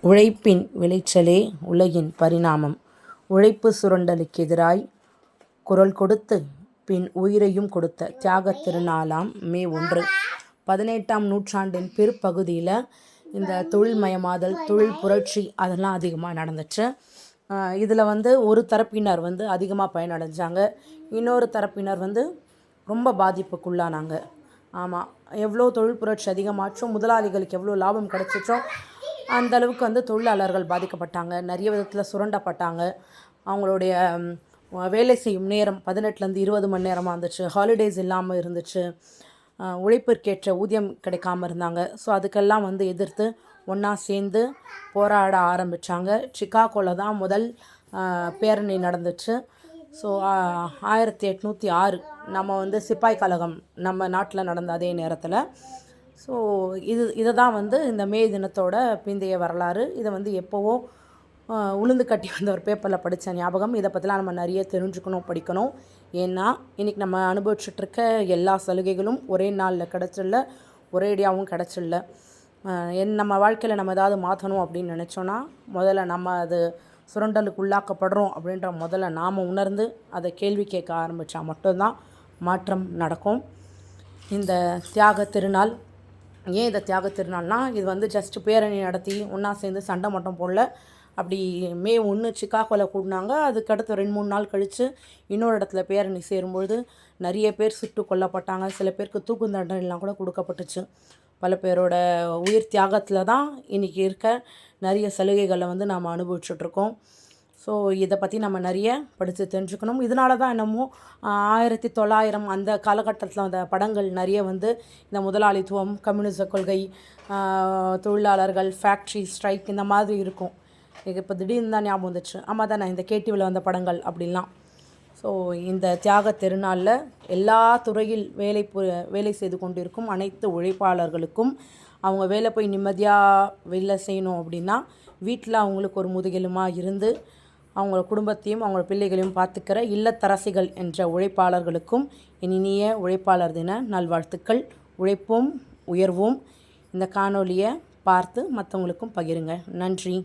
உழைப்பின் விளைச்சலே உலகின் பரிணாமம். உழைப்பு சுரண்டலுக்கு எதிராய் குரல் கொடுத்து பின் உயிரையும் கொடுத்த தியாகத் திருநாளாம் மே 1. 18ஆம் நூற்றாண்டின் பிற்பகுதியில் இந்த தொழில்மயமாதல், தொழில் புரட்சி அதெல்லாம் அதிகமாக நடந்துச்சு. இதில் ஒரு தரப்பினர் அதிகமாக பயனடைஞ்சாங்க, இன்னொரு தரப்பினர் ரொம்ப பாதிப்புக்குள்ளானாங்க. ஆமாம், எவ்வளோ தொழில் புரட்சி அதிகமாச்சோ, முதலாளிகளுக்கு எவ்வளோ லாபம் கிடச்சிச்சோ அந்தளவுக்கு தொழிலாளர்கள் பாதிக்கப்பட்டாங்க, நிறைய விதத்தில் சுரண்டப்பட்டாங்க. அவங்களுடைய வேலை செய்யும் நேரம் 18லேருந்து 20 மணி நேரமாக இருந்துச்சு, ஹாலிடேஸ் இல்லாமல் இருந்துச்சு, உழைப்பிற்கேற்ற ஊதியம் கிடைக்காமல் இருந்தாங்க. ஸோ அதுக்கெல்லாம் எதிர்த்து ஒன்றா சேர்ந்து போராட ஆரம்பித்தாங்க. சிகாகோவில் தான் முதல் பேரணி நடந்துச்சு. ஸோ 1806 நம்ம சிப்பாய் கழகம் நம்ம நாட்டில் நடந்த அதே நேரத்தில். ஸோ இதை தான் இந்த மே தினத்தோட பிந்தைய வரலாறு. இதை எப்போவோ உளுந்து கட்டி ஒரு பேப்பரில் படித்த ஞாபகம். இதை பற்றிலாம் நம்ம நிறைய தெரிஞ்சுக்கணும், படிக்கணும். ஏன்னா இன்றைக்கி நம்ம அனுபவிச்சுட்ருக்க எல்லா சலுகைகளும் ஒரே நாளில் கிடச்சிடல, ஒரேடியாகவும் கிடச்சிடல. நம்ம வாழ்க்கையில் நம்ம ஏதாவது மாற்றணும் அப்படின்னு நினச்சோன்னா முதல்ல நம்ம அது சுரண்டலுக்கு உள்ளாக்கப்படுறோம் அப்படின்ற முதல்ல நாம் உணர்ந்து அதை கேள்வி கேட்க ஆரம்பித்தா மட்டும்தான் மாற்றம் நடக்கும். இந்த தியாக திருநாள் ஏன் இதை தியாக திருநாள்னால், இது ஜஸ்ட்டு பேரணி நடத்தி ஒன்றா சேர்ந்து சண்டை மட்டும் போடல. அப்படி மே 1 சிகாகோவில் கூடினாங்க. அதுக்கடுத்து 2-3 நாள் கழித்து இன்னொரு இடத்துல பேரணி சேரும்பொழுது நிறைய பேர் சுட்டு கொல்லப்பட்டாங்க. சில பேருக்கு தூக்கு தண்டனைலாம் கூட கொடுக்கப்பட்டுச்சு. பல பேரோட உயிர் தியாகத்தில் தான் இன்றைக்கி இருக்க நிறைய சலுகைகளை நாம் அனுபவிச்சுட்ருக்கோம். ஸோ இதை பற்றி நம்ம நிறைய படித்து தெரிஞ்சுக்கணும். இதனால தான் என்னமோ 1900 அந்த காலகட்டத்தில் அந்த படங்கள் நிறைய இந்த முதலாளித்துவம், கம்யூனிச கொள்கை, தொழிலாளர்கள், ஃபேக்ட்ரி ஸ்ட்ரைக் இந்த மாதிரி இருக்கும். இப்போ திடீர்னு தான் ஞாபகம் வந்துச்சு. ஆமாம் தானே, இந்த கேடிவியில் வந்த படங்கள் அப்படிலாம். ஸோ இந்த தியாக திருநாளில் எல்லா துறையில் வேலை செய்து கொண்டிருக்கும் அனைத்து உழைப்பாளர்களுக்கும் அவங்க வேலை போய் நிம்மதியாக வேலை செய்யணும் அப்படின்னா வீட்டில் அவங்களுக்கு ஒரு முதுகெலுமாக இருந்து அவங்க குடும்பத்தையும் அவங்க பிள்ளைகளையும் பார்த்துக்கிற இல்லத்தரசிகள் என்ற உழைப்பாளர்களுக்கும் இனிய உழைப்பாளர் தின நல்வாழ்த்துக்கள். உழைப்போம், உயர்வோம். இந்த காணொலியை பார்த்து மற்றவங்களுக்கும் பகிருங்க. நன்றி.